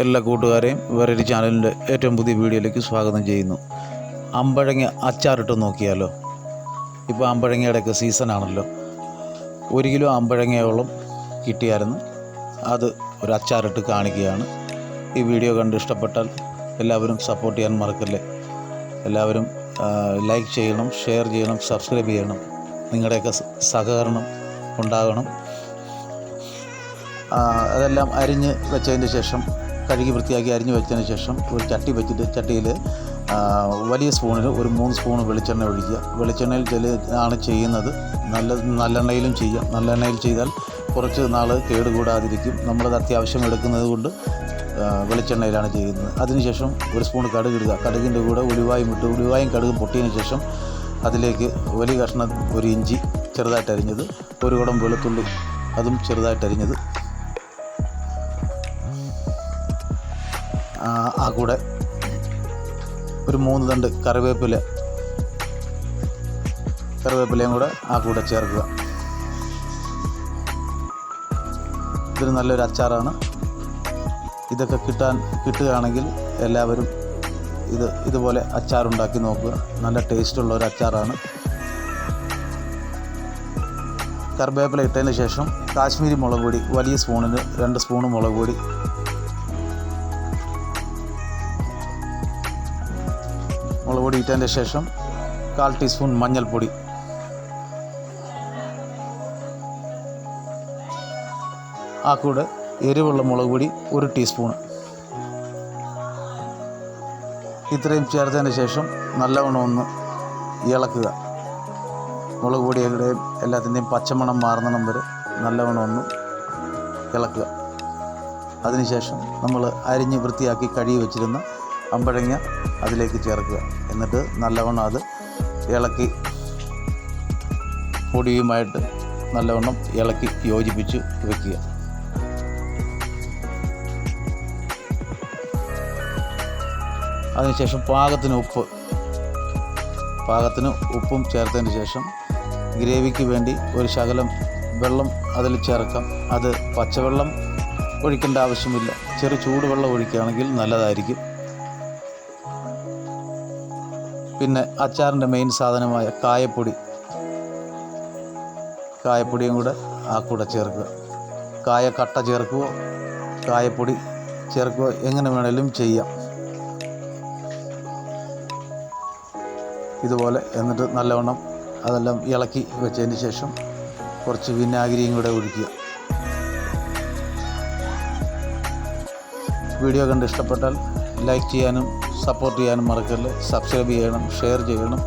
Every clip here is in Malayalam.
എല്ലാ കൂട്ടുകാരെയും വേറൊരു ചാനലിൻ്റെ ഏറ്റവും പുതിയ വീഡിയോയിലേക്ക് സ്വാഗതം ചെയ്യുന്നു. അമ്പഴങ്ങ അച്ചാറിട്ട് നോക്കിയാലോ? ഇപ്പോൾ അമ്പഴങ്ങയുടെയൊക്കെ സീസണാണല്ലോ. 1 കിലോ അമ്പഴങ്ങയോളം കിട്ടിയായിരുന്നു. അത് ഒരു അച്ചാറിട്ട് കാണിക്കുകയാണ്. ഈ വീഡിയോ കണ്ട് ഇഷ്ടപ്പെട്ടാൽ എല്ലാവരും സപ്പോർട്ട് ചെയ്യാൻ മറക്കല്ലേ. എല്ലാവരും ലൈക്ക് ചെയ്യണം, ഷെയർ ചെയ്യണം, സബ്സ്ക്രൈബ് ചെയ്യണം. നിങ്ങളുടെയൊക്കെ സഹകരണം ഉണ്ടാകണം. അതെല്ലാം അരിഞ്ഞ് വെച്ചതിന് ശേഷം, കഴുകി വൃത്തിയാക്കി അരിഞ്ഞ് വെച്ചതിന് ശേഷം ഒരു ചട്ടി വെച്ചിട്ട് ചട്ടിയിൽ വലിയ സ്പൂണിൽ ഒരു 3 സ്പൂൺ വെളിച്ചെണ്ണ ഒഴിക്കുക. വെളിച്ചെണ്ണയിൽ ആണ് ചെയ്യുന്നത്. നല്ലെണ്ണയിലും ചെയ്യാം. നല്ലെണ്ണയിൽ ചെയ്താൽ കുറച്ച് നാൾ കേടുകൂടാതിരിക്കും. നമ്മളത് അത്യാവശ്യം എടുക്കുന്നത് കൊണ്ട് വെളിച്ചെണ്ണയിലാണ് ചെയ്യുന്നത്. അതിനുശേഷം ഒരു സ്പൂൺ കടുക് ഇടുക. കടുകിൻ്റെ കൂടെ ഉലുവായും ഇട്ട്, ഉലുവായും കടുകും പൊട്ടിയതിന് ശേഷം അതിലേക്ക് വലിയ കഷ്ണം ഒരു ഇഞ്ചി ചെറുതായിട്ട് അരിഞ്ഞത്, ഒരു കുടം വെളുത്തുള്ളി അതും ചെറുതായിട്ട് അരിഞ്ഞത്, ആ കൂടെ ഒരു 3 തണ്ട് കറിവേപ്പിലയും കൂടെ ആ കൂടെ ചേർക്കുക. ഇതൊരു നല്ലൊരു അച്ചാറാണ്. ഇതൊക്കെ കിട്ടുകയാണെങ്കിൽ എല്ലാവരും ഇതുപോലെ അച്ചാറുണ്ടാക്കി നോക്കുക. നല്ല ടേസ്റ്റുള്ള ഒരു അച്ചാറാണ്. കറിവേപ്പില ഇട്ടതിന് ശേഷം കാശ്മീരി മുളക് പൊടി വലിയ സ്പൂണിന് 2 സ്പൂണ് മുളക് പൊടി, ഇട്ടതിന് ശേഷം 1/4 ടീസ്പൂൺ മഞ്ഞൾപ്പൊടി, ആ കൂടെ എരിവുള്ള മുളക് പൊടി 1 ടീസ്പൂൺ. ഇത്രയും ചേർത്തതിന് ശേഷം നല്ലവണ്ണം ഒന്ന് ഇളക്കുക. മുളക് പൊടിയുടെയും എല്ലാത്തിൻ്റെയും പച്ചമണം മാറുന്നിടം വരെ നല്ലവണ്ണം ഒന്ന് ഇളക്കുക. അതിനുശേഷം നമ്മൾ അരിഞ്ഞ് വൃത്തിയാക്കി കഴുകി വെച്ചിരുന്ന അമ്പഴങ്ങ അതിലേക്ക് ചേർക്കുക. എന്നിട്ട് നല്ലവണ്ണം അത് ഇളക്കി പൊടിയുമായിട്ട് നല്ലവണ്ണം ഇളക്കി യോജിപ്പിച്ച് വയ്ക്കുക. അതിനുശേഷം പാകത്തിന് ഉപ്പും ചേർത്തതിന് ശേഷം ഗ്രേവിക്ക് വേണ്ടി ഒരു ശകലം വെള്ളം അതിൽ ചേർക്കാം. അത് പച്ചവെള്ളം ഒഴിക്കേണ്ട ആവശ്യമില്ല. ചെറു ചൂടുവെള്ളം ഒഴിക്കുകയാണെങ്കിൽ നല്ലതായിരിക്കും. പിന്നെ അച്ചാറിൻ്റെ മെയിൻ സാധനമായ കായപ്പൊടിയും കൂടെ ആ കൂടെ ചേർക്കുക. കായക്കട്ട ചേർക്കുകയോ കായപ്പൊടി ചേർക്കുകയോ എങ്ങനെ വേണേലും ചെയ്യാം. ഇതുപോലെ എന്നിട്ട് നല്ലവണ്ണം അതെല്ലാം ഇളക്കി വെച്ചതിന് ശേഷം കുറച്ച് വിനാഗിരിയും കൂടെ ഒഴിക്കുക. വീഡിയോ കണ്ട് ഇഷ്ടപ്പെട്ടാൽ ലൈക്ക് ചെയ്യാനും സപ്പോർട്ട് ചെയ്യാനും മറക്കല്ലേ. സബ്സ്ക്രൈബ് ചെയ്യണം, ഷെയർ ചെയ്യണം.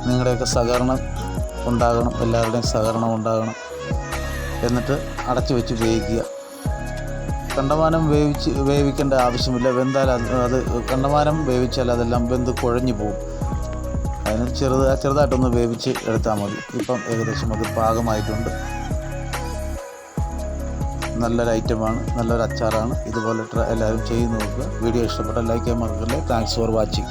നിങ്ങളുടെയൊക്കെ സഹകരണം ഉണ്ടാകണം. എല്ലാവരുടെയും സഹകരണം ഉണ്ടാകണം. എന്നിട്ട് അടച്ചു വെച്ച് വേവിക്കുക. കണ്ടമാനം വേവിക്കേണ്ട ആവശ്യമില്ല. വെന്താൽ അത് കണ്ടമാനം വേവിച്ചാൽ അതെല്ലാം വെന്ത് കുഴഞ്ഞു പോകും. അതിന് ചെറുതായിട്ടൊന്ന് വേവിച്ച് എടുത്താൽ മതി. ഇപ്പം ഏകദേശം അത് പാകമായിട്ടുണ്ട്. നല്ലൊരു ഐറ്റമാണ്, നല്ലൊരു അച്ചാറാണ്. ഇതുപോലെ എല്ലാവരും ചെയ്ത് നോക്കുക. വീഡിയോ ഇഷ്ടപ്പെട്ടാൽ ലൈക്ക് ചെയ്യാൻ മറക്കല്ലേ. Thanks for watching.